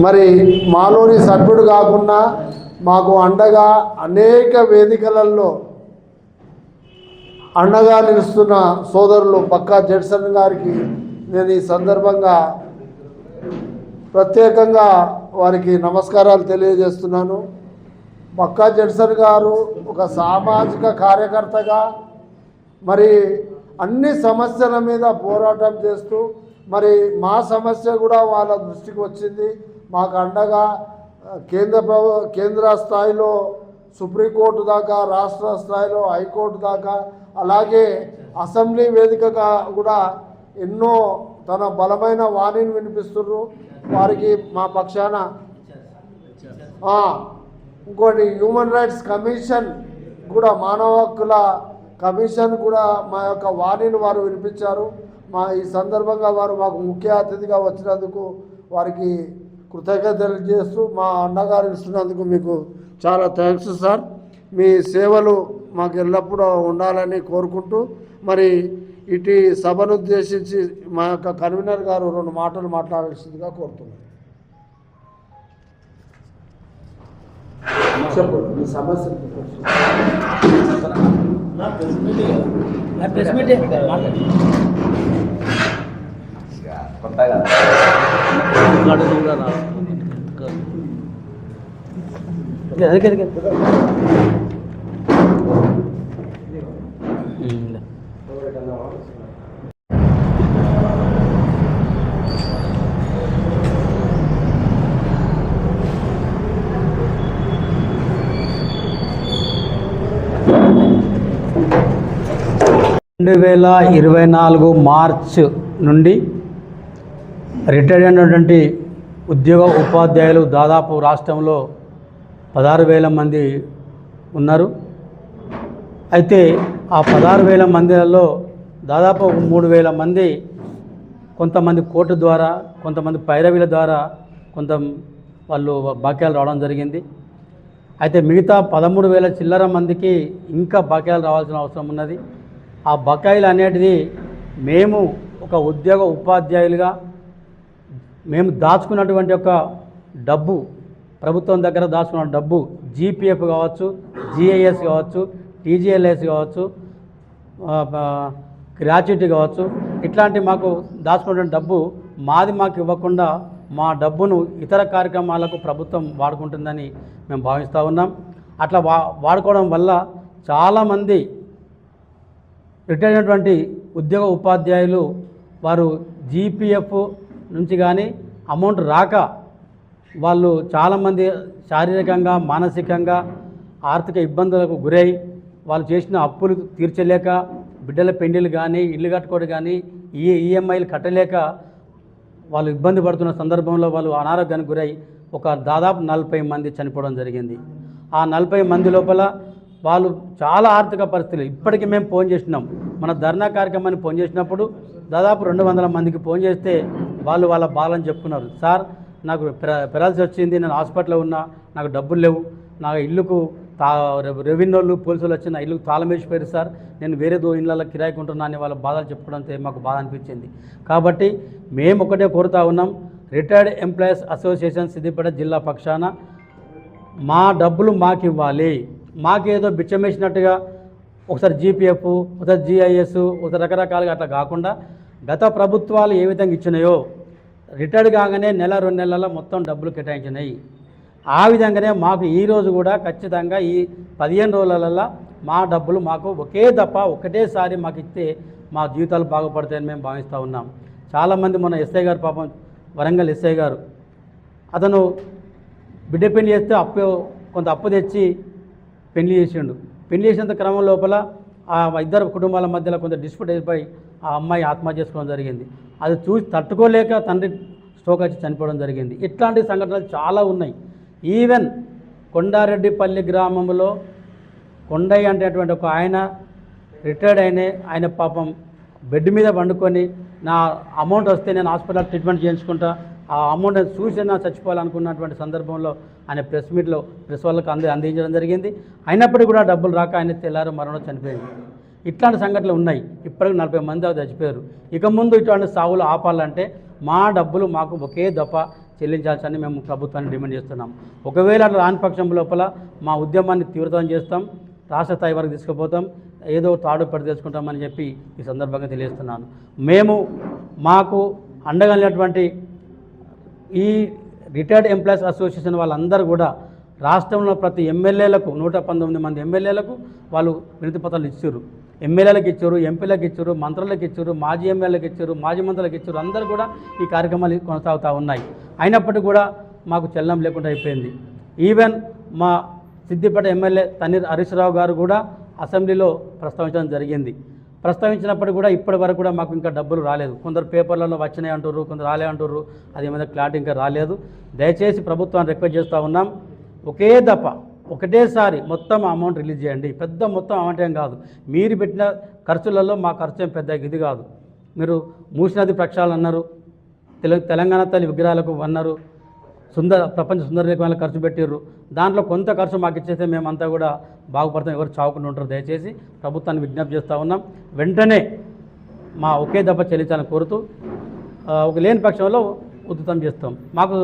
మరి మాలోని సభ్యుడు కాకుండా మాకు అండగా అనేక వేదికలలో అండగా నిలుస్తున్న సోదరులు పక్కా జడ్సన్ గారికి నేను ఈ సందర్భంగా ప్రత్యేకంగా వారికి నమస్కారాలు తెలియజేస్తున్నాను. పక్కా జడ్సన్ గారు ఒక సామాజిక కార్యకర్తగా మరి అన్ని సమస్యల మీద పోరాటం చేస్తూ మరి మా సమస్య కూడా వాళ్ళ దృష్టికి వచ్చింది. మాకు అండగా కేంద్ర స్థాయిలో సుప్రీంకోర్టు దాకా, రాష్ట్ర స్థాయిలో హైకోర్టు దాకా, అలాగే అసెంబ్లీ వేదికగా కూడా ఎన్నో తన బలమైన వాణిని వినిపిస్తున్నారు. వారికి మా పక్షాన ఇంకోటి హ్యూమన్ రైట్స్ కమిషన్ కూడా, మానవ హక్కుల కమిషన్ కూడా మా యొక్క వాణిని వారు వినిపించారు. ఈ సందర్భంగా వారు మాకు ముఖ్య అతిథిగా వచ్చినందుకు వారికి కృతజ్ఞతలు చేస్తూ మా అండగా ఇస్తున్నందుకు మీకు చాలా థ్యాంక్స్ సార్. మీ సేవలు మాకు ఎల్లప్పుడూ ఉండాలని కోరుకుంటూ మరి ఇటు సభను ఉద్దేశించి మా యొక్క కన్వీనర్ గారు 2 మాటలు మాట్లాడాల్సిందిగా కోరుతున్నాను. చెప్పు మీ సమస్య. కొత్తగా 2024 మార్చ్ నుండి రిటైర్డ్ అయినటువంటి ఉద్యోగ ఉపాధ్యాయులు దాదాపు రాష్ట్రంలో 16,000 మంది ఉన్నారు. అయితే ఆ 16,000 మందిలో దాదాపు 3,000 మంది కొంతమంది కోర్టు ద్వారా, కొంతమంది పైరవీల ద్వారా వాళ్ళు బాక్యాలు రావడం జరిగింది. అయితే మిగతా 13,000 చిల్లర మందికి ఇంకా బాక్యాలు రావాల్సిన అవసరం ఉన్నది. ఆ బకాయిలు అనేటిది మేము ఒక ఉద్యోగ ఉపాధ్యాయులుగా మేము దాచుకున్నటువంటి ఒక డబ్బు, ప్రభుత్వం దగ్గర దాచుకున్న డబ్బు, జీపీఎఫ్ కావచ్చు, జీఐఎస్ కావచ్చు, టీజీఎల్ఎస్ కావచ్చు, గ్రాట్యుటీ కావచ్చు, ఇట్లాంటి మాకు దాచుకున్న డబ్బు మాకు ఇవ్వకుండా మా డబ్బును ఇతర కార్యక్రమాలకు ప్రభుత్వం వాడుకుంటుందని మేము భావిస్తూ ఉన్నాం. అట్లా వాడుకోవడం వల్ల చాలామంది రిటైర్ అయినటువంటి ఉద్యోగ ఉపాధ్యాయులు వారు జీపీఎఫ్ నుంచి కానీ అమౌంట్ రాక వాళ్ళు చాలామంది శారీరకంగా, మానసికంగా, ఆర్థిక ఇబ్బందులకు గురై వాళ్ళు చేసిన అప్పులు తీర్చలేక, బిడ్డల పెండిలు కానీ, ఇల్లు కట్టుకోవడం కానీ, ఈఎంఐలు కట్టలేక వాళ్ళు ఇబ్బంది పడుతున్న సందర్భంలో వాళ్ళు అనారోగ్యానికి గురై దాదాపు 40 మంది చనిపోవడం జరిగింది. ఆ 40 మంది లోపల వాళ్ళు చాలా ఆర్థిక పరిస్థితులు. ఇప్పటికీ మేము ఫోన్ చేసినాం, మన ధర్నా కార్యక్రమాన్ని ఫోన్ చేసినప్పుడు దాదాపు 200 మందికి ఫోన్ చేస్తే వాళ్ళ బాధలను చెప్పుకున్నారు. సార్, నాకు పెరాల్సి వచ్చింది, నేను హాస్పిటల్లో ఉన్నా, నాకు డబ్బులు లేవు, నా ఇల్లుకు రెవెన్యూలు పోలీసులు వచ్చి నా ఇల్లుకు తాళం వేసిపోయారు సార్, నేను వేరే ఇళ్ళల్లో కిరాయికి ఉంటున్నా అని వాళ్ళ బాధలు చెప్పుకోవడంతో మాకు బాధ అనిపించింది. కాబట్టి మేము ఒకటే కోరుతా ఉన్నాం, రిటైర్డ్ ఎంప్లాయీస్ అసోసియేషన్ సిద్దిపేట జిల్లా పక్షాన మా డబ్బులు మాకు ఇవ్వాలి. మాకేదో బిచ్చమేసినట్టుగా ఒకసారి జీపీఎఫ్, ఒకసారి జీఐఎస్, ఒకసారి రకరకాలుగా అట్లా కాకుండా గత ప్రభుత్వాలు ఏ విధంగా ఇచ్చినాయో రిటైర్డ్ కాగానే 1-2 నెలల మొత్తం డబ్బులు కేటాయించినాయి. ఆ విధంగానే మాకు ఈరోజు కూడా ఖచ్చితంగా ఈ 15 రోజులలో మా డబ్బులు మాకు ఒకటేసారి మాకు ఇస్తే మా జీవితాలు బాగుపడతాయని మేము భావిస్తూ ఉన్నాం. చాలామంది మన ఎస్ఐ గారు, పాపం వరంగల్ ఎస్ఐ గారు, అతను బిడ్డ పెళ్లి చేస్తే కొంత అప్పు తెచ్చి పెళ్లి చేసిండు. పెళ్లి చేసేంత క్రమం లోపల ఆ ఇద్దరు కుటుంబాల మధ్యలో కొంత డిస్ప్యూట్ అయిపోయి ఆ అమ్మాయి ఆత్మహత్య చేసుకోవడం జరిగింది. అది చూసి తట్టుకోలేక తండ్రి స్ట్రోక్ వచ్చి చనిపోవడం జరిగింది. ఇట్లాంటి సంఘటనలు చాలా ఉన్నాయి. ఈవెన్ కొండారెడ్డిపల్లి గ్రామంలో కొండయ్య అనేటువంటి ఒక ఆయన రిటైర్డ్ ఆయన పాపం బెడ్ మీద పండుకొని నా అమౌంట్ వస్తే నేను హాస్పిటల్ ట్రీట్మెంట్ చేయించుకుంటా, ఆ అమౌంట్ చూసినా చచ్చిపోవాలనుకున్నటువంటి సందర్భంలో ఆయన ప్రెస్ వాళ్ళకి అందించడం జరిగింది. అయినప్పటికీ కూడా డబ్బులు రాక ఆయన తెల్లారు మరణం చనిపోయింది. ఇట్లాంటి సంఘటనలు ఉన్నాయి. ఇప్పటికి 40 మంది చచ్చిపోయారు. ఇక ముందు ఇటువంటి సావులు ఆపాలంటే మా డబ్బులు మాకు ఒకే దఫా చెల్లించాల్సని మేము ప్రభుత్వాన్ని డిమాండ్ చేస్తున్నాం. ఒకవేళ రాని పక్షం లోపల మా ఉద్యమాన్ని తీవ్రతరం చేస్తాం, రాష్ట్ర స్థాయి వరకు తీసుకుపోతాం, ఏదో తాడు పడి తెలుసుకుంటామని చెప్పి ఈ సందర్భంగా తెలియజేస్తున్నాను. మేము మాకు అండగా ఉన్నటువంటి ఈ రిటైర్డ్ ఎంప్లాయీస్ అసోసియేషన్ వాళ్ళందరూ కూడా రాష్ట్రంలో ప్రతి ఎమ్మెల్యేలకు 119 మంది ఎమ్మెల్యేలకు వాళ్ళు వినతి పత్రాలు ఇచ్చారు. ఎమ్మెల్యేలకు ఇచ్చారు, ఎంపీలకు ఇచ్చారు, మంత్రులకు ఇచ్చారు, మాజీ ఎమ్మెల్యేలకు ఇచ్చారు, మాజీ మంత్రులకు ఇచ్చారు. అందరూ కూడా ఈ కార్యక్రమాలు కొనసాగుతూ ఉన్నాయి. అయినప్పటికీ కూడా మాకు చలనం లేకుండా అయిపోయింది. ఈవెన్ మా సిద్దిపేట ఎమ్మెల్యే తన్నీర్ హరీష్ రావు గారు కూడా అసెంబ్లీలో ప్రస్తావించడం జరిగింది. ప్రస్తావించినప్పటికీ కూడా ఇప్పటి వరకు కూడా మాకు ఇంకా డబ్బులు రాలేదు. కొందరు పేపర్లలో వచ్చినాయి అంటారు, కొందరు రాలే అంటారు. అది ఏమైనా క్లారిటీ ఇంకా రాలేదు. దయచేసి ప్రభుత్వాన్ని రిక్వెస్ట్ చేస్తూ ఉన్నాం, ఒకే దఫ ఒకటేసారి మొత్తం అమౌంట్ రిలీజ్ చేయండి. పెద్ద మొత్తం అమౌంట్ ఏం కాదు. మీరు పెట్టిన ఖర్చులలో మా ఖర్చు ఏం పెద్ద ఇది కాదు. మీరు మూసినది ప్రక్షాళన అన్నారు, తెలంగాణ తల్లి విగ్రహాలకు అన్నారు, ప్రపంచ సుందరరేఖ ఖర్చు పెట్టిర్రు. దాంట్లో కొంత ఖర్చు మాకు ఇచ్చేస్తే మేమంతా కూడా బాగుపడతాం, ఎవరు చావుకుండా ఉంటారు. దయచేసి ప్రభుత్వాన్ని విజ్ఞప్తి చేస్తూ ఉన్నాం, వెంటనే మా ఒకే దఫ చెల్లించాలని కోరుతూ ఒక లేని పక్షంలో ఉద్ధృతం చేస్తాం. మాకు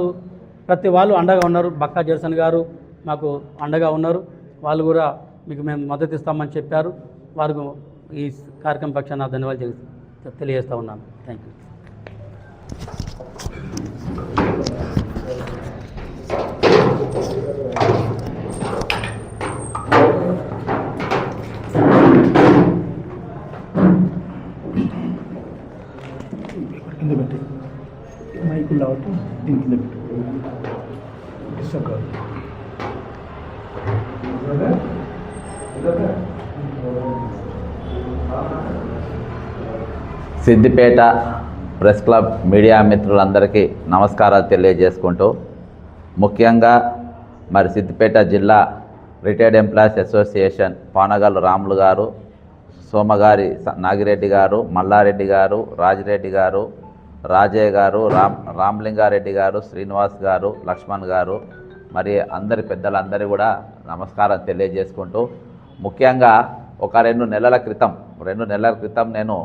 ప్రతి వాళ్ళు అండగా ఉన్నారు. బక్కా జర్సన్ గారు మాకు అండగా ఉన్నారు. వాళ్ళు కూడా మీకు మేము మద్దతు ఇస్తామని చెప్పారు. వారికి ఈ కార్యక్రమం పక్షాన ధన్యవాదాలు తెలియజేస్తూ ఉన్నాను. Thank you. కింద పెట్టి మైకులు కాబట్టి దీని కింద పెట్టు డిస్టర్బ్ కాదు. సిద్దిపేట ప్రెస్ క్లబ్ మీడియా మిత్రులందరికీ నమస్కారాలు తెలియజేసుకుంటూ, ముఖ్యంగా మరి సిద్దిపేట జిల్లా retired employees association Panagal Ramulu గారు, సోమగారి నాగిరెడ్డి గారు, మల్లారెడ్డి గారు, రాజిరెడ్డి గారు, రాజయ్య గారు, రామలింగారెడ్డి గారు, శ్రీనివాస్ గారు, లక్ష్మణ్ గారు, మరి అందరి పెద్దలందరూ కూడా నమస్కారం తెలియజేసుకుంటూ, ముఖ్యంగా ఒక 2 నెలల క్రితం నేను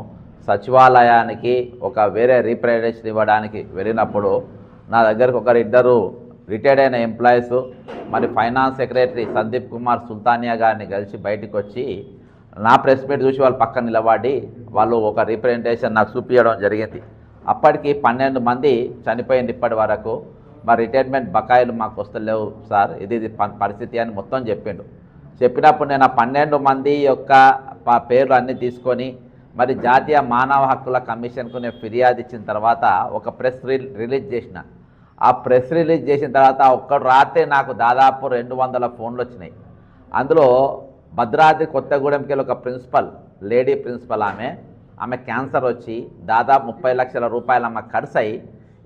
సచివాలయానికి ఒక వేరే రీప్రజెంటేషన్ ఇవ్వడానికి వెళ్ళినప్పుడు నా దగ్గరకు ఇద్దరు రిటైర్డ్ అయిన ఎంప్లాయీస్ మరి ఫైనాన్స్ సెక్రటరీ సందీప్ కుమార్ సుల్తానియా గారిని కలిసి బయటకు వచ్చి నా ప్రెస్ మీట్ చూసి వాళ్ళు పక్కన నిలబడి వాళ్ళు ఒక రీప్రజెంటేషన్ నాకు చూపించడం జరిగింది. అప్పటికి 12 మంది చనిపోయింది ఇప్పటి వరకు. మరి రిటైర్మెంట్ బకాయిలు మాకు వస్తలేవు సార్, ఇది పరిస్థితి అని మొత్తం చెప్పినప్పుడు నేను ఆ 12 మంది యొక్క పేర్లు అన్నీ తీసుకొని మరి జాతీయ మానవ హక్కుల కమిషన్కు నేను ఫిర్యాదు ఇచ్చిన తర్వాత ఒక ప్రెస్ రిలీజ్ చేసిన. ఆ ప్రెస్ రిలీజ్ చేసిన తర్వాత ఒక్కడు రాత్రి నాకు దాదాపు 200 ఫోన్లు వచ్చినాయి. అందులో భద్రాద్రి కొత్తగూడెంకి వెళ్ళి ఒక ప్రిన్సిపల్, లేడీ ప్రిన్సిపల్, ఆమె క్యాన్సర్ వచ్చి దాదాపు 30 లక్షల రూపాయలు ఆమె ఖర్చు అయ్యి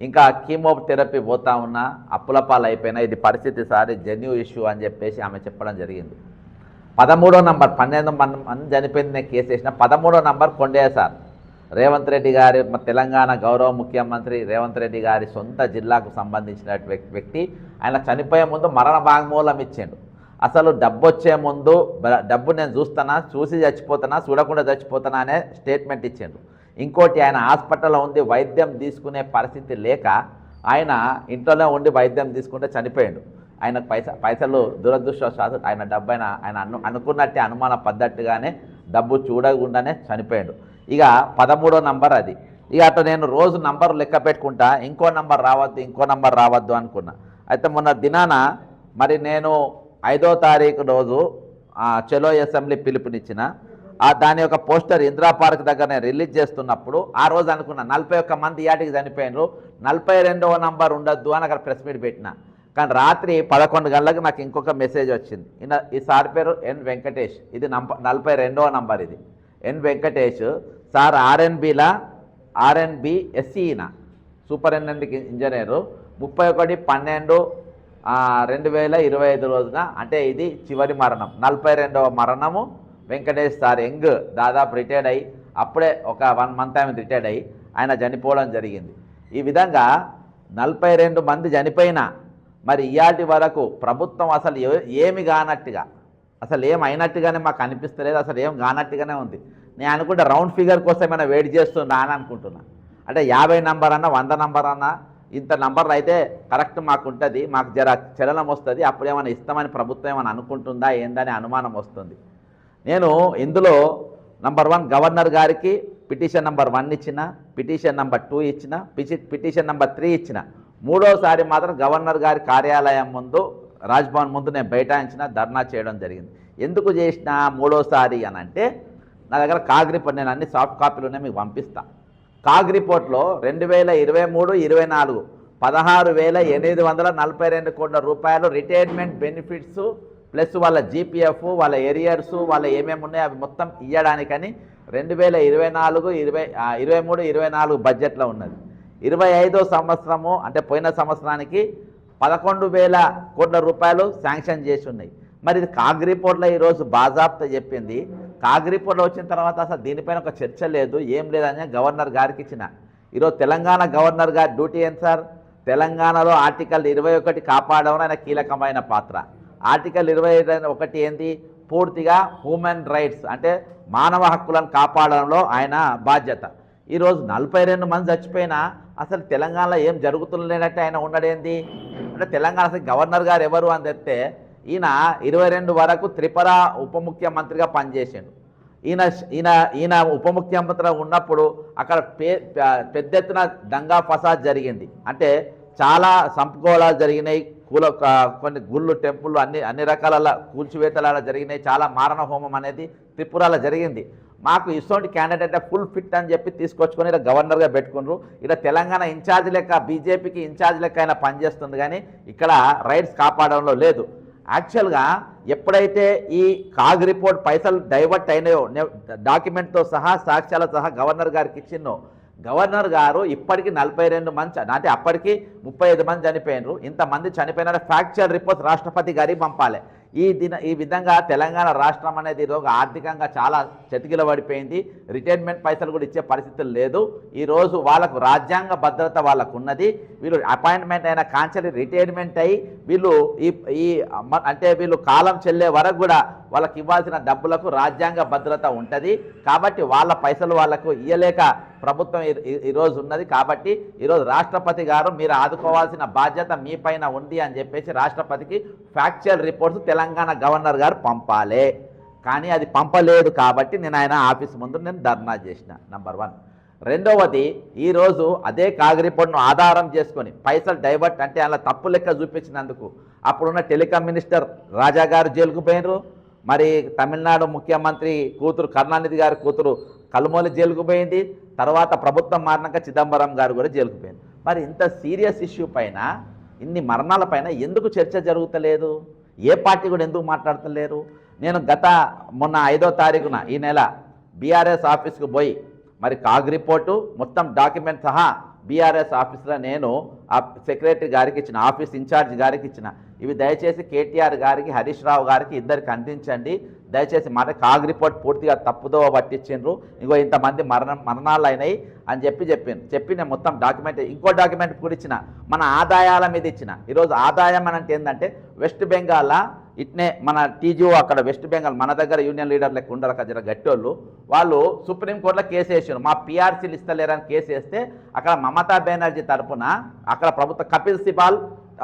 ఇంకా కీమోథెరపీ పోతా ఉన్నా అప్పుల పాలు అయిపోయినా. ఇది పరిస్థితి సార్, జెన్యూ ఇష్యూ అని చెప్పేసి ఆమె చెప్పడం జరిగింది. 13వ నంబర్ 12 మంది చనిపోయింది నేను కేసు వేసిన. 13వ నంబర్ కొండయ్య సార్, రేవంత్ రెడ్డి గారి తెలంగాణ గౌరవ ముఖ్యమంత్రి రేవంత్ రెడ్డి గారి సొంత జిల్లాకు సంబంధించిన వ్యక్తి. ఆయన చనిపోయే ముందు మరణ వాంగ్మూలం ఇచ్చాడు. అసలు డబ్బు వచ్చే ముందు డబ్బు నేను చూసి చచ్చిపోతానా, చూడకుండా చచ్చిపోతానా అనే స్టేట్మెంట్ ఇచ్చాడు. ఇంకోటి, ఆయన హాస్పిటల్లో ఉండి వైద్యం తీసుకునే పరిస్థితి లేక ఆయన ఇంట్లోనే ఉండి వైద్యం తీసుకుంటే చనిపోయాడు. ఆయనకు పైసలు దురదృష్టవశాత్తు ఆయన డబ్బు ఆయన అనుకున్నట్టే అనుమాన పద్ధతిగానే డబ్బు చూడకుండానే చనిపోయాడు. ఇక 13వ నంబర్ అది. ఇక అటు నేను రోజు నంబర్ లెక్క పెట్టుకుంటా, ఇంకో నంబర్ రావద్దు అనుకున్నా. అయితే మొన్న దినాన మరి నేను 5వ తారీఖు రోజు చలో అసెంబ్లీ పిలుపునిచ్చిన దాని యొక్క పోస్టర్ ఇందిరా పార్క్ దగ్గర నేను రిలీజ్ చేస్తున్నప్పుడు ఆ రోజు అనుకున్నా 41 మంది యాటికి చనిపోయినారు, 42వ నంబర్ ఉండొద్దు అని అక్కడ ప్రెస్ మీట్ పెట్టిన. కానీ రాత్రి 11 గంటలకు నాకు ఇంకొక మెసేజ్ వచ్చింది. ఈ సార్ పేరు ఎన్ వెంకటేష్, ఇది 42వ నంబర్. ఇది ఎన్ వెంకటేష్ సార్, ఆర్ఎన్బి ఎస్సీన సూపరింటెండెంట్ ఇంజనీరు, 31/12/2025 రోజున, అంటే ఇది చివరి మరణం, 42వ మరణము. వెంకటేష్ సార్ యంగ్, దాదాపు రిటైర్డ్ అయ్యి అప్పుడే ఒక 1 మంత్ ఆమె రిటైర్డ్ అయ్యి ఆయన చనిపోవడం జరిగింది. ఈ విధంగా 42 మంది చనిపోయినా మరి ఇయాటి వరకు ప్రభుత్వం అసలు ఏమి కానట్టుగా, అసలు ఏం అయినట్టుగానే మాకు అనిపిస్తలేదు, అసలు ఏం కానట్టుగానే ఉంది. నేను అనుకుంటే రౌండ్ ఫిగర్ కోసం ఏమైనా వెయిట్ చేస్తున్నా అని అనుకుంటున్నా. అంటే 50 నంబర్ అన్నా 100 నంబర్ అన్నా ఇంత నంబర్లు అయితే కరెక్ట్ మాకు ఉంటుంది, మాకు జర చలనం వస్తుంది, అప్పుడు ఏమైనా ఇస్తామని ప్రభుత్వం ఏమైనా అనుకుంటుందా ఏందని అనుమానం వస్తుంది. నేను ఇందులో నంబర్ 1 గవర్నర్ గారికి పిటిషన్ నంబర్ 1 ఇచ్చిన, పిటిషన్ నంబర్ 2 ఇచ్చిన, పిటిషన్ నంబర్ 3 ఇచ్చిన. మూడోసారి మాత్రం గవర్నర్ గారి కార్యాలయం ముందు రాజ్భవన్ ముందు నేను బైఠాయించిన, ధర్నా చేయడం జరిగింది. ఎందుకు చేసిన మూడోసారి అని అంటే నా దగ్గర కాగ్ రిపోర్ట్, నేను అన్ని సాఫ్ట్ కాపీలోనే మీకు పంపిస్తాను. కాగ్ రిపోర్ట్లో 2023-24 16,842 కోట్ల రూపాయలు రిటైర్మెంట్ బెనిఫిట్స్ ప్లస్ వాళ్ళ జీపీఎఫ్, వాళ్ళ ఏరియర్స్, వాళ్ళ ఏమేమి ఉన్నాయో అవి మొత్తం ఇవ్వడానికని 2023-24 బడ్జెట్లో ఉన్నది. 25వ సంవత్సరము అంటే పోయిన సంవత్సరానికి 11,000 కోట్ల రూపాయలు శాంక్షన్ చేసి ఉన్నాయి. మరి ఇది కాగ్ రిపోర్ట్లో ఈరోజు బాజాబ్తా చెప్పింది. కాగ్ రిపోర్ట్లో వచ్చిన తర్వాత అసలు దీనిపైన ఒక చర్చ లేదు, ఏం లేదని గవర్నర్ గారికి ఇచ్చిన. ఈరోజు తెలంగాణ గవర్నర్ గారి డ్యూటీ ఏంటి సార్? తెలంగాణలో ఆర్టికల్ 21 కాపాడడం ఆయన కీలకమైన పాత్ర. ఆర్టికల్ 21 ఏంది? పూర్తిగా హ్యూమన్ రైట్స్ అంటే మానవ హక్కులను కాపాడడంలో ఆయన బాధ్యత. ఈరోజు 42 మంది చచ్చిపోయినా అసలు తెలంగాణలో ఏం జరుగుతుందంటే ఆయన ఉండడేంది అంటే తెలంగాణ అసలు గవర్నర్ గారు ఎవరు అని చెప్తే ఈయన 22 వరకు త్రిపుర ఉప ముఖ్యమంత్రిగా పనిచేసాడు. ఈయన ఉప ముఖ్యమంత్రిగా ఉన్నప్పుడు అక్కడ పెద్ద ఎత్తున దంగా ఫసాద్ జరిగింది. అంటే చాలా సంపుకోవడాలు జరిగినాయి, కొన్ని గుళ్ళు టెంపుళ్ళు అన్ని రకాల కూల్చివేతల జరిగినాయి, చాలా మారణ హోమం అనేది త్రిపురలో జరిగింది. మాకు ఇటువంటి క్యాండిడేట్ ఫుల్ ఫిట్ అని చెప్పి తీసుకొచ్చుకొని ఇలా గవర్నర్గా పెట్టుకున్నారు. ఇలా తెలంగాణ ఇన్ఛార్జ్ లెక్క బీజేపీకి ఇన్ఛార్జ్ లెక్క ఆయన పనిచేస్తుంది, కానీ ఇక్కడ రైట్స్ కాపాడడంలో లేదు. యాక్చువల్గా ఎప్పుడైతే ఈ కాగ్ రిపోర్ట్ పైసలు డైవర్ట్ అయినాయో డాక్యుమెంట్తో సహా సాక్ష్యాలతో సహా గవర్నర్ గారికి ఇచ్చిందో, గవర్నర్ గారు ఇప్పటికీ 42 మంది అంటే అప్పటికి 35 మంది చనిపోయినారు. ఇంతమంది చనిపోయిన ఫ్యాక్చువల్ రిపోర్ట్స్ రాష్ట్రపతి గారికి పంపాలి. ఈ విధంగా తెలంగాణ రాష్ట్రం అనేది ఈరోజు ఆర్థికంగా చాలా చతికిల పడిపోయింది. రిటైర్మెంట్ పైసలు కూడా ఇచ్చే పరిస్థితులు లేదు. ఈరోజు వాళ్ళకు రాజ్యాంగ భద్రత వాళ్ళకు ఉన్నది. వీళ్ళు అపాయింట్మెంట్ అయిన కాంచెలి రిటైర్మెంట్ అయ్యి వీళ్ళు కాలం చెల్లే వరకు కూడా వాళ్ళకి ఇవ్వాల్సిన డబ్బులకు రాజ్యాంగ భద్రత ఉంటుంది. కాబట్టి వాళ్ళ పైసలు వాళ్ళకు ఇయ్యలేక ప్రభుత్వం ఈరోజు ఉన్నది. కాబట్టి ఈరోజు రాష్ట్రపతి గారు మీరు ఆదుకోవాల్సిన బాధ్యత మీ పైన ఉంది అని చెప్పేసి రాష్ట్రపతికి ఫ్యాక్చువల్ రిపోర్ట్స్ తెలంగాణ గవర్నర్ గారు పంపాలి. కానీ అది పంపలేదు కాబట్టి నేను ఆయన ఆఫీస్ ముందు నేను ధర్నా చేసిన. నంబర్ 1. రెండవది, ఈరోజు అదే కాగ్ రిపోర్ట్ను ఆధారం చేసుకొని పైసలు డైవర్ట్ అంటే అలా తప్పు లెక్క చూపించినందుకు అప్పుడున్న టెలికాం మినిస్టర్ రాజా గారు జైలుకు పోయినరు. మరి తమిళనాడు ముఖ్యమంత్రి కూతురు కరుణానిధి గారి కూతురు కల్మోలి జైలుకు పోయింది. తర్వాత ప్రభుత్వం మారినాక చిదంబరం గారు కూడా జైలుకు పోయింది. మరి ఇంత సీరియస్ ఇష్యూ పైన ఇన్ని మరణాల పైన ఎందుకు చర్చ జరుగుతలేదు? ఏ పార్టీ కూడా ఎందుకు మాట్లాడతలేరు? నేను మొన్న 5వ తారీఖున ఈ నెల బీఆర్ఎస్ ఆఫీస్కు పోయి మరి కాగ్ రిపోర్టు మొత్తం డాక్యుమెంట్ సహా బీఆర్ఎస్ ఆఫీస్లో నేను ఆ సెక్రటరీ గారికి ఇచ్చిన, ఆఫీస్ ఇన్ఛార్జ్ గారికి ఇచ్చిన. ఇవి దయచేసి కేటీఆర్ గారికి, హరీష్ రావు గారికి ఇద్దరికి అందించండి దయచేసి. మాట కాగ్ రిపోర్ట్ పూర్తిగా తప్పుదో పట్టించిండ్రు, ఇంకో ఇంతమంది మరణాలు అయినాయి అని చెప్పి నేను మొత్తం డాక్యుమెంట్, ఇంకో డాక్యుమెంట్ కూడా ఇచ్చిన, మన ఆదాయాల మీద ఇచ్చిన. ఈరోజు ఆదాయం అంటే ఏంటంటే వెస్ట్ బెంగాల్ ఇట్నే మన టీజీఓ అక్కడ వెస్ట్ బెంగాల్ మన దగ్గర యూనియన్ లీడర్ లెక్క ఉండరు కదా గట్టోళ్ళు, వాళ్ళు సుప్రీంకోర్టులో కేసు వేసారు. మా పీఆర్సీలు ఇస్తలేరని కేసు వేస్తే అక్కడ మమతా బెనర్జీ తరఫున అక్కడ ప్రభుత్వ కపిల్ సిబాల్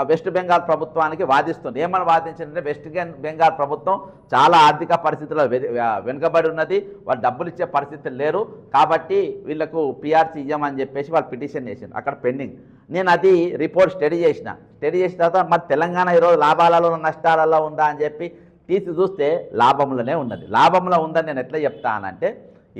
వెస్ట్ బెంగాల్ ప్రభుత్వానికి వాదిస్తుంది. ఏమని వాదించిందంటే వెస్ట్ బెంగాల్ ప్రభుత్వం చాలా ఆర్థిక పరిస్థితుల్లో వెనుకబడి ఉన్నది, వాళ్ళు డబ్బులు ఇచ్చే పరిస్థితులు లేరు, కాబట్టి వీళ్ళకు పీఆర్సీ ఇవ్వమని చెప్పేసి వాళ్ళు పిటిషన్ చేసింది, అక్కడ పెండింగ్. నేను అది రిపోర్ట్ స్టడీ చేసిన తర్వాత మరి తెలంగాణ ఈరోజు లాభాలలో నష్టాలలో ఉందా అని చెప్పి తీసి చూస్తే లాభంలోనే ఉన్నది. లాభంలో ఉందని నేను ఎట్లా చెప్తానంటే,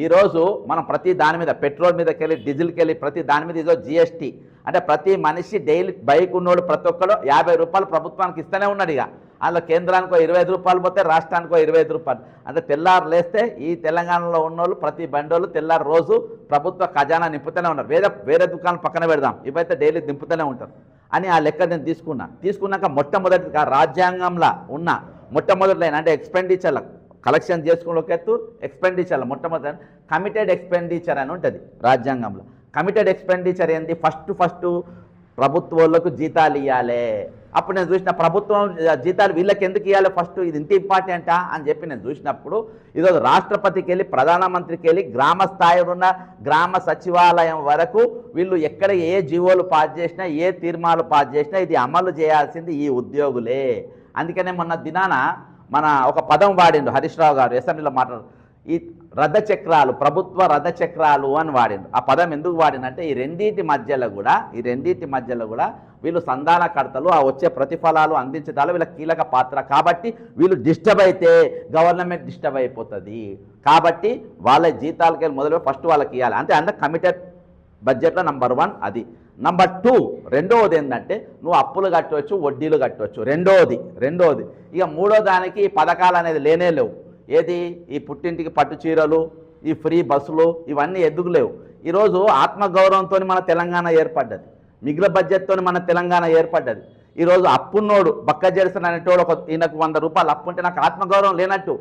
ఈరోజు మనం ప్రతి దాని మీద పెట్రోల్ మీదకి వెళ్ళి డీజిల్కి వెళ్ళి ప్రతి దాని మీద ఈరోజు జిఎస్టీ అంటే ప్రతి మనిషి డైలీ బైక్ ఉన్నోడు ప్రతి ఒక్కడు 50 రూపాయలు ప్రభుత్వానికి ఇస్తూనే ఉన్నాడు. ఇక అందులో కేంద్రానికో 25 రూపాయలు పోతే రాష్ట్రానికో 25 రూపాయలు. అంటే తెల్లారు లేస్తే ఈ తెలంగాణలో ఉన్నోళ్ళు ప్రతి బండోళ్ళు తెల్లారు రోజు ప్రభుత్వ ఖజానా నింపుతూనే ఉన్నారు. వేరే దుకాణం పక్కన పెడదాం, ఇవైతే డైలీ దింపుతూనే ఉంటారు అని ఆ లెక్క నేను తీసుకున్నాక మొట్టమొదటిగా రాజ్యాంగంలో ఉన్న మొట్టమొదటి అంటే ఎక్స్పెండిచర్ల కలెక్షన్ చేసుకునే ఒక ఎత్తు, ఎక్స్పెండిచర్ల మొట్టమొదటి కమిటెడ్ ఎక్స్పెండిచర్ అని ఉంటుంది రాజ్యాంగంలో. కమిటెడ్ ఎక్స్పెండిచర్ ఏంది? ఫస్ట్ ప్రభుత్వాలకు జీతాలు ఇవ్వాలి, అప్పుడు నేను చూసిన ప్రభుత్వం జీతాలు వీళ్ళకి ఎందుకు ఇవ్వాలి ఫస్ట్, ఇది ఇంత ఇంపార్టెంటా అని చెప్పి నేను చూసినప్పుడు ఈరోజు రాష్ట్రపతికి వెళ్ళి ప్రధానమంత్రికి వెళ్ళి గ్రామ స్థాయిలో ఉన్న గ్రామ సచివాలయం వరకు వీళ్ళు ఎక్కడ ఏ జీవోలు పాస్ చేసినా ఏ తీర్మానాలు పాస్ చేసినా ఇది అమలు చేయాల్సింది ఈ ఉద్యోగులే. అందుకనే మొన్న దినాన మన ఒక పదం వాడిండు హరీష్ రావు గారు అసెంబ్లీలో మాట్లాడు, ఈ రథచక్రాలు ప్రభుత్వ రథచక్రాలు అని వాడిండు. ఆ పదం ఎందుకు వాడినంటే ఈ రెండింటి మధ్యలో కూడా వీళ్ళు సంధానకర్తలు, ఆ వచ్చే ప్రతిఫలాలు అందించడాలు వీళ్ళ కీలక పాత్ర. కాబట్టి వీళ్ళు డిస్టర్బ్ అయితే గవర్నమెంట్ డిస్టర్బ్ అయిపోతుంది. కాబట్టి వాళ్ళ జీతాలకి మొదలు ఫస్ట్ వాళ్ళకి ఇవ్వాలి. అంటే అంత కమిటెడ్ బడ్జెట్లో నంబర్ 1 అది. నంబర్ 2 రెండవది ఏంటంటే నువ్వు అప్పులు కట్టవచ్చు, వడ్డీలు కట్టవచ్చు. రెండవది ఇక మూడో దానికి ఈ పథకాలు అనేది లేనే లేవు. ఏది ఈ పుట్టింటికి పట్టు చీరలు, ఈ ఫ్రీ బస్సులు, ఇవన్నీ ఎందుకు లేవు? ఈరోజు ఆత్మగౌరవంతో మన తెలంగాణ ఏర్పడ్డది, మిగిలిన బడ్జెట్తో మన తెలంగాణ ఏర్పడ్డది. ఈరోజు అప్పున్నోడు బక్క జెర్సన్ అనేటోడు ఈయనకు 100 రూపాయలు అప్పు ఉంటే నాకు ఆత్మగౌరవం లేనట్టు.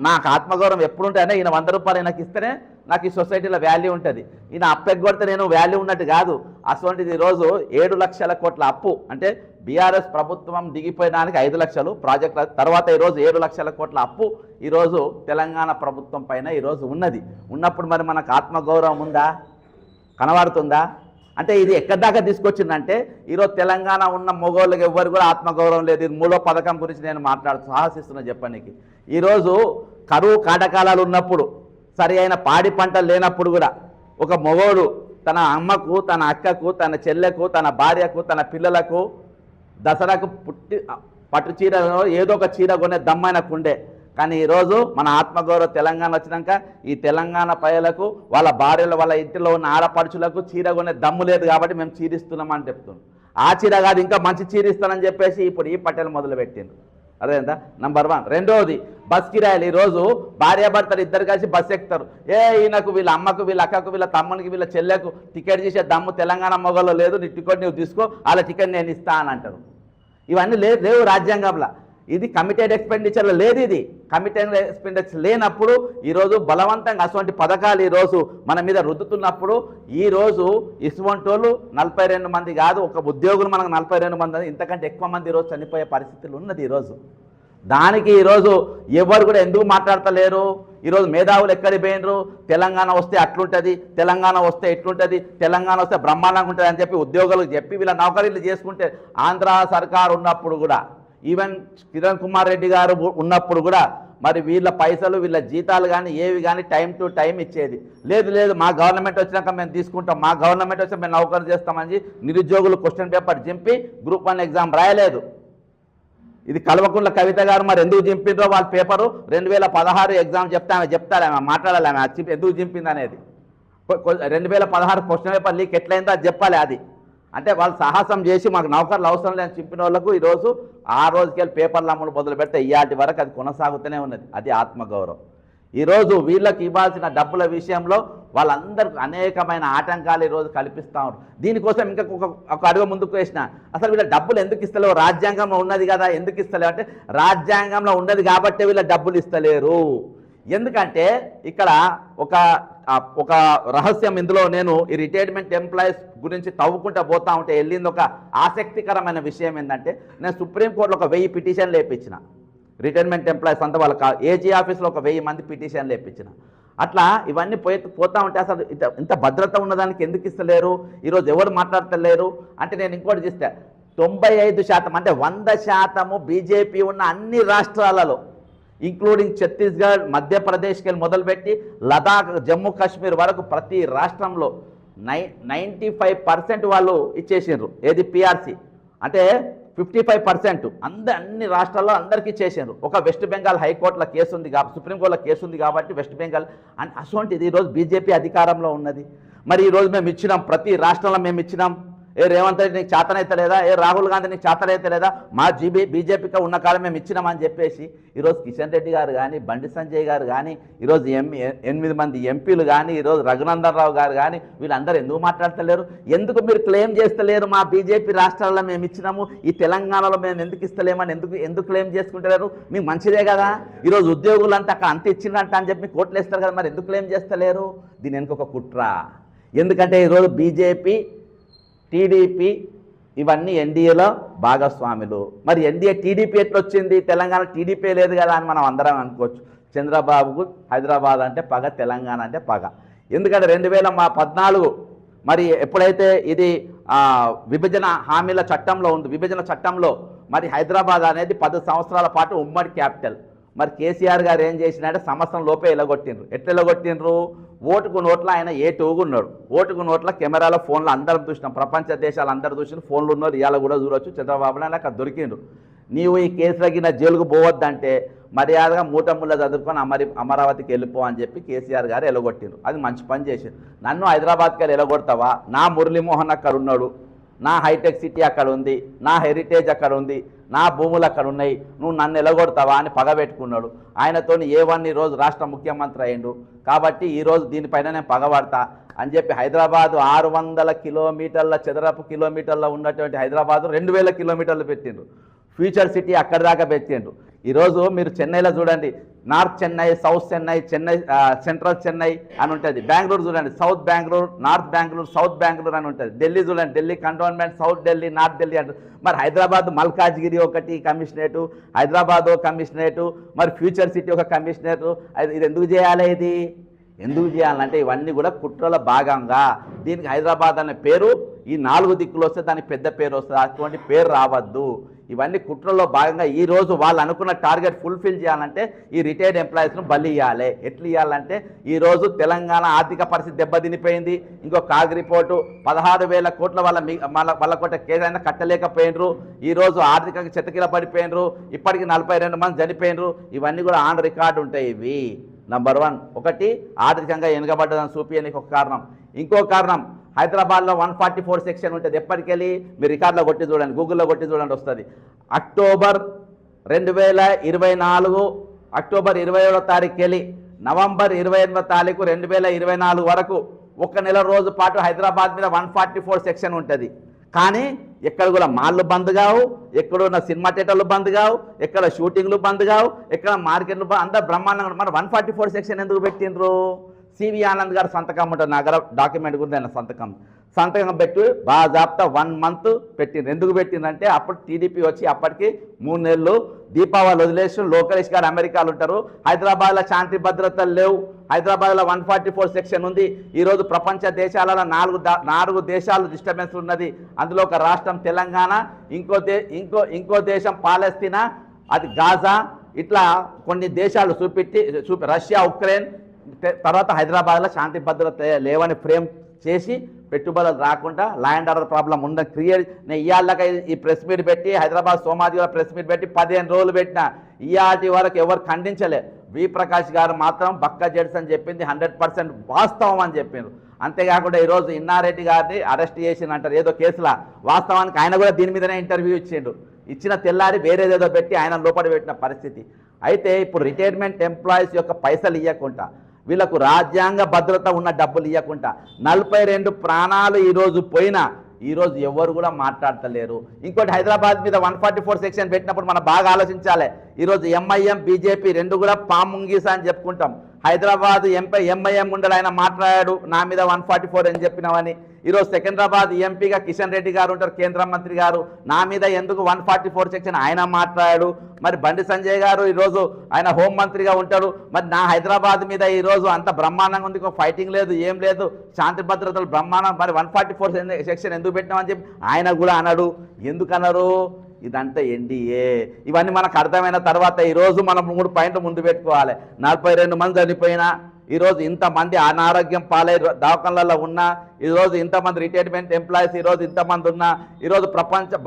నాకు ఆత్మగౌరవం ఎప్పుడుంటే ఈయన 100 రూపాయలు ఈయనకి ఇస్తేనే నాకు ఈ సొసైటీలో వాల్యూ ఉంటుంది. ఈయన అప్పు ఎగ్గొడితే నేను వాల్యూ ఉన్నట్టు కాదు. అటువంటిది ఈరోజు 7 లక్షల కోట్ల అప్పు అంటే బీఆర్ఎస్ ప్రభుత్వం దిగిపోయడానికి 5 లక్షలు ప్రాజెక్టుల తర్వాత ఈరోజు 7 లక్షల కోట్ల అప్పు ఈరోజు తెలంగాణ ప్రభుత్వం పైన ఈరోజు ఉన్నప్పుడు మరి మనకు ఆత్మగౌరవం ఉందా, కనబడుతుందా? అంటే ఇది ఎక్కడి దాకా తీసుకొచ్చిందంటే ఈరోజు తెలంగాణ ఉన్న మొగోళ్ళకి ఎవ్వరు కూడా ఆత్మగౌరవం లేదు. ఇది 3వ పథకం గురించి నేను సాహసిస్తున్నా చెప్పడానికి. ఈరోజు కరువు కాటకాలాలు ఉన్నప్పుడు, సరి అయిన పాడి పంటలు లేనప్పుడు కూడా ఒక మొగోడు తన అమ్మకు, తన అక్కకు, తన చెల్లెకు, తన భార్యకు, తన పిల్లలకు దసరాకు పట్టు చీరలో ఏదో ఒక చీర కొనే దమ్మైనకు ఉండే. కానీ ఈరోజు మన ఆత్మగౌరవ తెలంగాణ వచ్చినాక ఈ తెలంగాణ ప్రజలకు, వాళ్ళ భార్యలు, వాళ్ళ ఇంటిలో ఉన్న ఆడపడుచులకు చీర కొనే దమ్ము లేదు. కాబట్టి మేము చీరిస్తున్నామని చెప్తున్నాం. ఆ చీర కాదు ఇంకా మంచి చీర ఇస్తానని చెప్పేసి ఇప్పుడు ఈ పట్టెలు మొదలుపెట్టిండ్రు. అదేందా నంబర్ 1. రెండవది బస్ కిరాయిలు. ఈరోజు భార్యాభర్తలు ఇద్దరు కలిసి బస్సు ఎక్కుతారు. ఈయనకు, వీళ్ళ అమ్మకు, వీళ్ళ అక్కకు, వీళ్ళ తమ్మునికి, వీళ్ళ చెల్లెకు టికెట్ చేసే దమ్ము తెలంగాణ మొగల్లో లేదు. నీ టికెట్ నువ్వు తీసుకో, వాళ్ళ టికెట్ నేను ఇస్తా అని అంటారు. ఇవన్నీ లేవు రాజ్యాంగంలో. ఇది కమిటెడ్ ఎక్స్పెండిచర్లో లేదు. ఇది కమిటెడ్ ఎక్స్పెండిచర్ లేనప్పుడు ఈరోజు బలవంతంగా అటువంటి పథకాలు ఈరోజు మన మీద రుద్దుతున్నప్పుడు ఈరోజు ఇసువంటోళ్ళు 42 మంది కాదు, ఒక ఉద్యోగులు మనకు 42 మంది, ఇంతకంటే ఎక్కువ మంది ఈరోజు చనిపోయే పరిస్థితులు ఉన్నది ఈరోజు. దానికి ఈరోజు ఎవరు కూడా ఎందుకు మాట్లాడతలేరు? ఈరోజు మేధావులు ఎక్కడికి పోయినరు? తెలంగాణ వస్తే అట్లుంటుంది, తెలంగాణ వస్తే ఎట్లుంటుంది, తెలంగాణ వస్తే బ్రహ్మాండంగా ఉంటుంది అని చెప్పి ఉద్యోగులకు చెప్పి వీళ్ళ నౌకరీలు చేసుకుంటే, ఆంధ్ర సర్కారు ఉన్నప్పుడు కూడా, ఈవెన్ కిరణ్ కుమార్ రెడ్డి గారు ఉన్నప్పుడు కూడా మరి వీళ్ళ పైసలు, వీళ్ళ జీతాలు కానీ ఏవి కానీ టైం టు టైం ఇచ్చేది లేదు. మా గవర్నమెంట్ వచ్చినాక మేము తీసుకుంటాం, మా గవర్నమెంట్ వచ్చి మేము నౌకరు చేస్తామని నిరుద్యోగులు క్వశ్చన్ పేపర్ చింపి గ్రూప్ 1 ఎగ్జామ్ రాయలేదు. ఇది కల్వకుంట్ల కవిత గారు మరి ఎందుకు చింపిండ్రో వాళ్ళ పేపరు 2016 ఎగ్జామ్ చెప్తారు ఆమె మాట్లాడాలి, ఆమె ఎందుకు చింపింది అనేది. 2016 క్వశ్చన్ పేపర్ లీక్ ఎట్లయిందో అది చెప్పాలి. అది అంటే వాళ్ళు సాహసం చేసి మాకు నౌకర్లు అవసరం లేని చింపిన వాళ్ళకు ఈరోజు ఆ రోజుకెళ్ళి పేపర్లు అమ్ముడు మొదలు పెడితే ఇయాటి వరకు అది కొనసాగుతూనే ఉన్నది. అది ఆత్మగౌరవం. ఈరోజు వీళ్ళకి ఇవ్వాల్సిన డబ్బుల విషయంలో వాళ్ళందరికీ అనేకమైన ఆటంకాలు ఈరోజు కల్పిస్తూ ఉన్నారు. దీనికోసం ఇంకా ఒక అడుగు ముందుకు వేసిన, అసలు వీళ్ళ డబ్బులు ఎందుకు ఇస్తలేవు? రాజ్యాంగంలో ఉన్నది కదా, ఎందుకు ఇస్తలేవు అంటే రాజ్యాంగంలో ఉన్నది కాబట్టి వీళ్ళ డబ్బులు ఇస్తలేరు. ఎందుకంటే ఇక్కడ ఒక రహస్యం ఇందులో నేను ఈ రిటైర్మెంట్ ఎంప్లాయీస్ గురించి తవ్వుకుంటూ పోతా ఉంటే వెళ్ళింది ఒక ఆసక్తికరమైన విషయం ఏంటంటే, నేను సుప్రీంకోర్టులో ఒక 1000 పిటిషన్లు వేయించిన రిటైర్మెంట్ ఎంప్లాయీస్ అంతా వాళ్ళ ఏజీ ఆఫీస్లో ఒక 1000 మంది పిటిషన్లు వేయించిన. అట్లా ఇవన్నీ పోతా ఉంటే అసలు ఇంత భద్రత ఉన్నదానికి ఎందుకు ఇస్తలేరు? ఈరోజు ఎవరు మాట్లాడతలేరు అంటే నేను ఇంకోటి చూస్తే 95% అంటే 100% బీజేపీ ఉన్న అన్ని రాష్ట్రాలలో ఇంక్లూడింగ్ ఛత్తీస్గఢ్, మధ్యప్రదేశ్కి వెళ్ళి మొదలుపెట్టి లదాఖ్, జమ్మూ కాశ్మీర్ వరకు ప్రతి రాష్ట్రంలో 95% వాళ్ళు ఇచ్చేసిండ్రు. ఏది పిఆర్సీ అంటే 55% అన్ని రాష్ట్రాల్లో అందరికీ ఇచ్చేసిండ్రు. ఒక వెస్ట్ బెంగాల్ హైకోర్టులో కేసు ఉంది, సుప్రీంకోర్టులో కేసు ఉంది కాబట్టి వెస్ట్ బెంగాల్ అండ్ అటువంటిది ఈరోజు బీజేపీ అధికారంలో ఉన్నది. మరి ఈరోజు మేము ఇచ్చినాం, ప్రతి రాష్ట్రంలో మేము ఇచ్చినాం. రేవంత్ రెడ్డి నీకు చేతనైతలేదా? రాహుల్ గాంధీ నీకు చేతనైతలేదా? మా బీజేపీగా ఉన్న కాలం మేము ఇచ్చినామని చెప్పేసి ఈరోజు కిషన్ రెడ్డి గారు కానీ, బండి సంజయ్ గారు కానీ, ఈరోజు 8 మంది ఎంపీలు కానీ, ఈరోజు రఘునందన్ రావు గారు కానీ వీళ్ళందరూ ఎందుకు మాట్లాడతలేరు? ఎందుకు మీరు క్లెయిమ్ చేస్తలేరు? మా బీజేపీ రాష్ట్రాల్లో మేము ఇచ్చినాము, ఈ తెలంగాణలో మేము ఎందుకు ఇస్తలేమని ఎందుకు క్లెయిమ్ చేసుకుంటలేరు? మీకు మంచిదే కదా. ఈరోజు ఉద్యోగులంతా అక్కడ అంత ఇచ్చిందంట అని చెప్పి కోర్టులు వేస్తారు కదా, మరి ఎందుకు క్లెయిమ్ చేస్తలేరు? దీని వెనుక ఒక కుట్ర. ఎందుకంటే ఈరోజు బీజేపీ, టీడీపీ, ఇవన్నీ ఎన్డీఏలో భాగస్వాములు. మరి ఎన్డీఏ టీడీపీ ఎట్లా వచ్చింది? తెలంగాణ టీడీపీ లేదు కదా అని మనం అందరం అనుకోవచ్చు. చంద్రబాబుకు హైదరాబాద్ అంటే పగ, తెలంగాణ అంటే పగ. ఎందుకంటే 2014 మరి ఎప్పుడైతే ఇది విభజన హామీల చట్టంలో ఉంది, విభజన చట్టంలో మరి హైదరాబాద్ అనేది 10 సంవత్సరాల పాటు ఉమ్మడి క్యాపిటల్. మరి కేసీఆర్ గారు ఏం చేసినారంటే సంవత్సరం లోపే ఎలగొట్టిండ్రు. ఎట్లా ఎలగొట్టిండ్రు? ఓటుకు నోట్ల ఆయన ఏటుగున్నాడు. ఓటుకు నోట్ల కెమెరాల ఫోన్లు అందరం చూసినాం, ప్రపంచ దేశాలు అందరూ చూసిన ఫోన్లు ఉన్నారు. ఇవాళ కూడా చూడవచ్చు. చంద్రబాబు నాయుడు అక్కడ దొరికిండు. నీవు ఈ కేసులకి నా జైలుకు పోవద్దంటే మర్యాదగా మూటముళ్ళ చదువుకొని అమరావతికి వెళ్ళిపో అని చెప్పి కేసీఆర్ గారు ఎలగొట్టిండ్రు. అది మంచి పని చేసిండు. నన్ను హైదరాబాద్కి వెళ్ళి ఎలగొడతావా? నా మురళీమోహన్ అక్కడ ఉన్నాడు, నా హైటెక్ సిటీ అక్కడ ఉంది, నా హెరిటేజ్ అక్కడ ఉంది, నా భూములు అక్కడ ఉన్నాయి, నువ్వు నన్ను ఎలగొడతావా అని పగబెట్టుకున్నాడు. ఆయనతో A1 ఈరోజు రాష్ట్ర ముఖ్యమంత్రి అయ్యిండు. కాబట్టి ఈరోజు దీనిపైన నేను పగబడతా అని చెప్పి హైదరాబాదు 600 కిలోమీటర్ల చదరపు కిలోమీటర్ల ఉన్నటువంటి హైదరాబాదు 2000 కిలోమీటర్లు పెట్టిండ్రు. ఫ్యూచర్ సిటీ అక్కడి దాకా పెట్టిండ్రు. ఈరోజు మీరు చెన్నైలో చూడండి, north Chennai, south Chennai, central Chennai అని ఉంటుంది. బెంగళూరు చూడండి, south Bengaluru, north Bengaluru, south Bengaluru అని ఉంటుంది. ఢిల్లీ చూడండి, Delhi cantonment, south Delhi, north Delhi అంటారు. మరి హైదరాబాద్ మల్కాజ్గిరి ఒకటి కమిషనరేటు, హైదరాబాద్ ఒక కమిషనరేటు, మరి ఫ్యూచర్ సిటీ ఒక కమిషనరేటు. ఇది ఎందుకు చేయాలి? ఇది ఎందుకు చేయాలంటే ఇవన్నీ కూడా కుట్రల భాగంగా దీనికి హైదరాబాద్ అనే పేరు ఈ 4 దిక్కులు వస్తే దానికి పెద్ద పేరు వస్తుంది. అటువంటి పేరు రావద్దు. ఇవన్నీ కుట్రలో భాగంగా ఈరోజు వాళ్ళు అనుకున్న టార్గెట్ ఫుల్ఫిల్ చేయాలంటే ఈ రిటైర్డ్ ఎంప్లాయీస్ను బలి ఇవ్వాలి. ఎట్లా ఇవ్వాలంటే ఈరోజు తెలంగాణ ఆర్థిక పరిస్థితి దెబ్బతినిపోయింది. ఇంకో కాగ్ రిపోర్టు 16,000 కోట్ల వాళ్ళ కోట కేసైనా కట్టలేకపోయినరు. ఈరోజు ఆర్థికంగా చెత్తకిల పడిపోయినరు. ఇప్పటికి 42 మంది చనిపోయినరు. ఇవన్నీ కూడా ఆన్ రికార్డు ఉంటాయి. ఇవి నంబర్ 1. ఒకటి ఆర్థికంగా వెనుకబడ్డదని చూపించడానికి ఒక కారణం. ఇంకో కారణం హైదరాబాద్లో 144 సెక్షన్ ఉంటుంది. ఎప్పటికెళ్ళి మీరు రికార్డులో కొట్టి చూడండి, గూగుల్లో కొట్టి చూడండి, వస్తుంది. అక్టోబర్ 2024 అక్టోబర్ 27వ తారీఖు వెళ్ళి నవంబర్ 28వ తారీఖు 2024 వరకు 1 నెల రోజు పాటు హైదరాబాద్ మీద 144 సెక్షన్ ఉంటుంది. కానీ ఎక్కడ కూడా మాళ్ళు బంద్ కావు, ఎక్కడున్న సినిమా థియేటర్లు బంద్ కావు, ఎక్కడ షూటింగ్లు బంద్ కావు, ఎక్కడ మార్కెట్లు అంతా బ్రహ్మాండంగా. మరి 144 సెక్షన్ ఎందుకు పెట్టిండ్రు? సివి ఆనంద్ గారు సంతకం ఉంటుంది, నగర డాక్యుమెంట్ గురించి ఆయన సంతకం పెట్టి బాజాప్తా 1 మంత్ పెట్టిండ్రు. ఎందుకు పెట్టిందంటే అప్పుడు టీడీపీ వచ్చి అప్పటికి 3 నెలలు దీపావళి వదిలేసి లోకేష్ గారు అమెరికాలో ఉంటారు. హైదరాబాద్లో శాంతి భద్రతలు లేవు. హైదరాబాద్లో 144 సెక్షన్ ఉంది. ఈరోజు ప్రపంచ దేశాలలో 4 దేశాలు డిస్టర్బెన్స్ ఉన్నది. అందులో ఒక రాష్ట్రం తెలంగాణ, ఇంకో దేశం పాలస్తీనా, అది గాజా. ఇట్లా కొన్ని దేశాలు చూపి రష్యా, ఉక్రెయిన్, తర్వాత హైదరాబాద్లో శాంతి భద్రత లేవని ఫ్రేమ్ చేసి పెట్టుబడులు రాకుండా లా అండ్ ఆర్డర్ ప్రాబ్లం ఉన్న క్రియేట్. నేను ఇవాళకి ఈ ప్రెస్ మీట్ పెట్టి హైదరాబాద్ సోమాజిలో ప్రెస్ మీట్ పెట్టి 15 రోజులు పెట్టిన. ఇవాటి వరకు ఎవరు ఖండించలే. వి ప్రకాష్ గారు మాత్రం బక్క జడ్స్ అని చెప్పింది 100% వాస్తవం అని చెప్పిండ్రు. అంతేకాకుండా ఈరోజు ఇన్నారెడ్డి గారిని అరెస్ట్ చేసింది అంటారు ఏదో కేసులా. వాస్తవానికి ఆయన కూడా దీని మీదనే ఇంటర్వ్యూ ఇచ్చిండు. ఇచ్చిన తెల్లారి వేరేదేదో పెట్టి ఆయన లోపల పెట్టిన పరిస్థితి. అయితే ఇప్పుడు రిటైర్మెంట్ ఎంప్లాయీస్ యొక్క పైసలు ఇవ్వకుండా, వీళ్ళకు రాజ్యాంగ భద్రత ఉన్న డబ్బులు ఇవ్వకుండా 42 ప్రాణాలు ఈరోజు పోయినా ఈరోజు ఎవరు కూడా మాట్లాడతలేరు. ఇంకోటి హైదరాబాద్ మీద 144 సెక్షన్ పెట్టినప్పుడు మనం బాగా ఆలోచించాలి. ఈరోజు ఎంఐఎం, బీజేపీ 2 కూడా పాముంగీసా అని చెప్పుకుంటాం. హైదరాబాద్ ఎంఐఎం ఉండడు, ఆయన మాట్లాడాడు నా మీద 144 అని చెప్పినామని. ఈరోజు సికింద్రాబాద్ ఎంపీగా కిషన్ రెడ్డి గారు ఉంటారు, కేంద్ర మంత్రి గారు, నా మీద ఎందుకు 144 సెక్షన్ ఆయన మాట్లాడాడు. మరి బండి సంజయ్ గారు ఈరోజు ఆయన హోంమంత్రిగా ఉంటాడు. మరి నా హైదరాబాద్ మీద ఈరోజు అంత బ్రహ్మాండంగా ఉంది, ఫైటింగ్ లేదు, ఏం లేదు, శాంతి భద్రతలు బ్రహ్మాండం. మరి 144 సెక్షన్ ఎందుకు పెట్టినామని చెప్పి ఆయన కూడా అన్నాడు. ఎందుకు అన్నారు? ఇదంతా ఎన్డీఏ. ఇవన్నీ మనకు అర్థమైన తర్వాత ఈరోజు మనం 3 పాయింట్లు ముందు పెట్టుకోవాలి. 42 మంది చనిపోయినా, ఈరోజు ఇంతమంది అనారోగ్యం పాలై దవాఖానలలో ఉన్నా, ఈరోజు ఇంతమంది రిటైర్మెంట్ ఎంప్లాయీస్ ఈరోజు ఇంతమంది ఉన్నా, ఈరోజు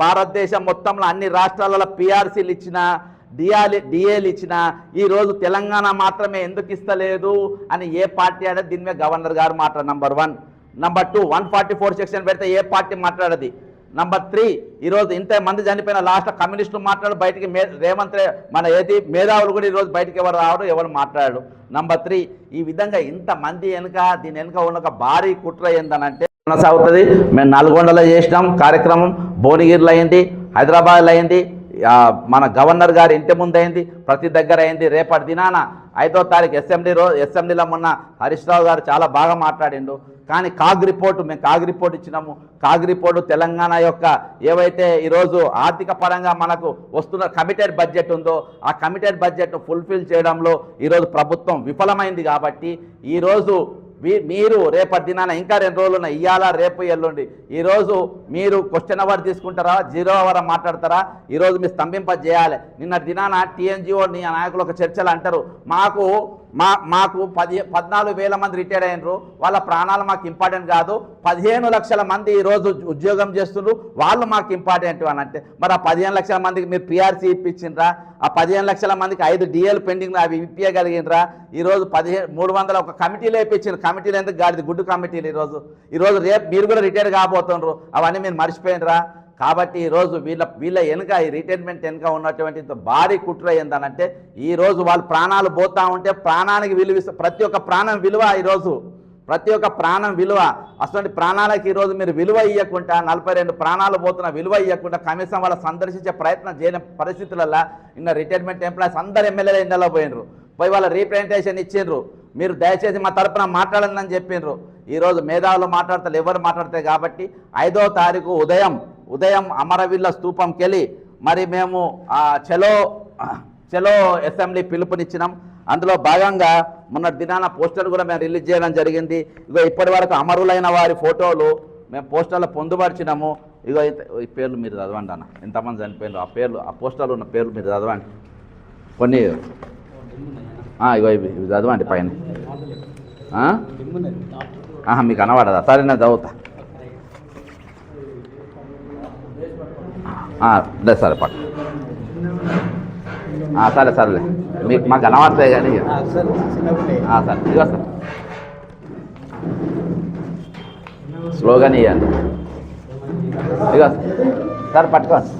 భారతదేశం మొత్తంలో అన్ని రాష్ట్రాలలో పిఆర్సీలు ఇచ్చినా, డిఏలు ఇచ్చినా, ఈరోజు తెలంగాణ మాత్రమే ఎందుకు ఇస్తలేదు అని ఏ పార్టీ అనేది దీని మీద గవర్నర్ గారు మాట్లాడారు. నంబర్ 1. నంబర్ 2, 144 సెక్షన్ పెడితే ఏ పార్టీ మాట్లాడది. నంబర్ 3, ఈరోజు ఇంతమంది చనిపోయిన లాస్ట్ కమ్యూనిస్టులు మాట్లాడు, బయటికి రేవంత్ మన ఏది మేధావులు కూడా ఈరోజు బయటికి ఎవరు రావరు, ఎవరు మాట్లాడారు. నంబర్ 3, ఈ విధంగా ఇంతమంది దీని వెనుక ఉన్న ఒక భారీ కుట్ర ఏందనంటే కొనసాగుతుంది. మేము నల్గొండలో చేసినాం కార్యక్రమం, భువనగిరిలో అయింది, హైదరాబాద్లో అయింది, మన గవర్నర్ గారు ఇంటి ముందు అయింది, ప్రతి దగ్గర అయింది. రేపటి దినాన 5వ తారీఖు అసెంబ్లీలో మొన్న హరీష్ రావు గారు చాలా బాగా మాట్లాడిండు. కానీ కాగ్ రిపోర్టు మేము కాగ్ రిపోర్ట్ ఇచ్చినాము. కాగ్ రిపోర్టు తెలంగాణ యొక్క ఏవైతే ఈరోజు ఆర్థిక పరంగా మనకు వస్తున్న కమిటెడ్ బడ్జెట్ ఉందో ఆ కమిటెడ్ బడ్జెట్ను ఫుల్ఫిల్ చేయడంలో ఈరోజు ప్రభుత్వం విఫలమైంది. కాబట్టి ఈరోజు మీరు రేపటి దినాన ఇంకా 2 రోజులు ఉన్నాయి, ఇవాళ రేపు ఎల్లుండి, ఈరోజు మీరు క్వశ్చన్ అవర్ తీసుకుంటారా, 0 అవర్ మాట్లాడతారా, ఈరోజు మీరు స్తంభింపజేయాలి. నిన్న దినాన టీఎన్జిఓ నాయకులు ఒక చర్చలు అంటారు, మాకు 14,000 మంది రిటైర్ అయినరు, వాళ్ళ ప్రాణాలు మాకు ఇంపార్టెంట్ కాదు, 15 లక్షల మంది ఈరోజు ఉద్యోగం చేస్తున్నారు, వాళ్ళు మాకు ఇంపార్టెంట్ అని అంటే, మరి ఆ 15 లక్షల మందికి మీరు పిఆర్సీ ఇప్పించిండ్రా? ఆ 15 లక్షల మందికి 5 డిఎల్ పెండింగ్ అవి ఇప్పించగలిగినరా? ఈరోజు 300 ఒక కమిటీలు వేయించారు. కమిటీలు ఎందుకు గాడిది గుడ్డు కమిటీలు. ఈరోజు రేపు మీరు కూడా రిటైర్ కాబోతున్నారు, అవన్నీ మీరు మర్చిపోయినరా? కాబట్టి ఈరోజు వీళ్ళ వెనుక ఈ రిటైర్మెంట్ వెనుక ఉన్నటువంటి భారీ కుట్ర ఏందనంటే, ఈరోజు వాళ్ళు ప్రాణాలు పోతూ ఉంటే ప్రాణానికి విలువ, ప్రతి ఒక్క ప్రాణం విలువ, ఈరోజు ప్రతి ఒక్క ప్రాణం విలువ. అసలు ప్రాణాలకి ఈరోజు మీరు విలువ ఇవ్వకుండా, 42 ప్రాణాలు పోతున్న విలువ ఇవ్వకుండా కనీసం వాళ్ళ సందర్శించే ప్రయత్నం చేయని పరిస్థితులలో నిన్న రిటైర్మెంట్ ఎంప్లాయీస్ అందరు ఎమ్మెల్యేలు ఎండలో పోయినరు, పోయి వాళ్ళ రీప్రజెంటేషన్ ఇచ్చిండ్రు. మీరు దయచేసి మా తరపున మాట్లాడండి చెప్పిండ్రు. ఈరోజు మేధావులు మాట్లాడతారు, ఎవరు మాట్లాడతారు. కాబట్టి 5వ తారీఖు ఉదయం అమరవీరుల స్తూపంకి వెళ్ళి మరి మేము చలో అసెంబ్లీ పిలుపునిచ్చినాం. అందులో భాగంగా మొన్న దినాన పోస్టర్ కూడా మేము రిలీజ్ చేయడం జరిగింది. ఇగో ఇప్పటి వరకు అమరులైన వారి ఫోటోలు మేము పోస్టర్లో పొందుపరిచినాము. ఇగో ఈ పేర్లు మీరు చదవండి అన్న, ఎంతమంది చనిపోయినారు ఆ పోస్టర్లో ఉన్న పేర్లు మీరు చదవండి. కొన్ని ఇగో ఇవి చదవండి పైన. మీకు కనబడదా? సరే నేను చదువుతా. లేదు సరే పట్టు. సరేలే, మీకు మాకు కనబడతాయి కానీ సరే ఇదిగో సార్ స్లోగానే ఇవ్వండి. ఇదిగో సార్ పట్టుకోండి.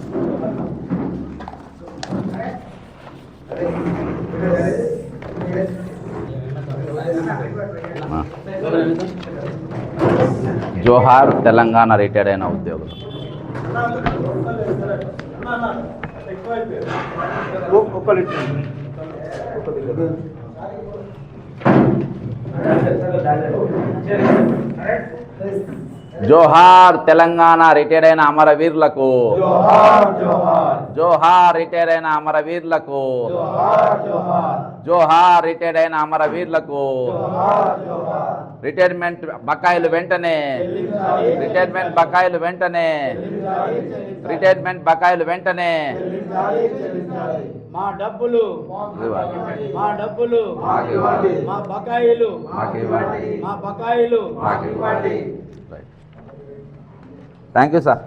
జోహార్ తెలంగాణ రిటైర్డ్ అయిన ఉద్యోగులు. జోహార్ తెలంగాణ రిటైర్డ్ అయిన అమరవీరులకు. జోహార్ రిటైర్డ్ అయిన అమరవీరులకు. జోహార్ రిటైర్డ్ అయిన అమరవీరులకు. రిటైర్మెంట్ బకాయిలు వెంటనే, రిటైర్మెంట్ బకాయిలు వెంటనే, రిటైర్మెంట్ బకాయిలు వెంటనే. మా డబ్బులు, మా డబ్బులు, మా బకాయిలు, మా బకాయిలు. Thank you sir.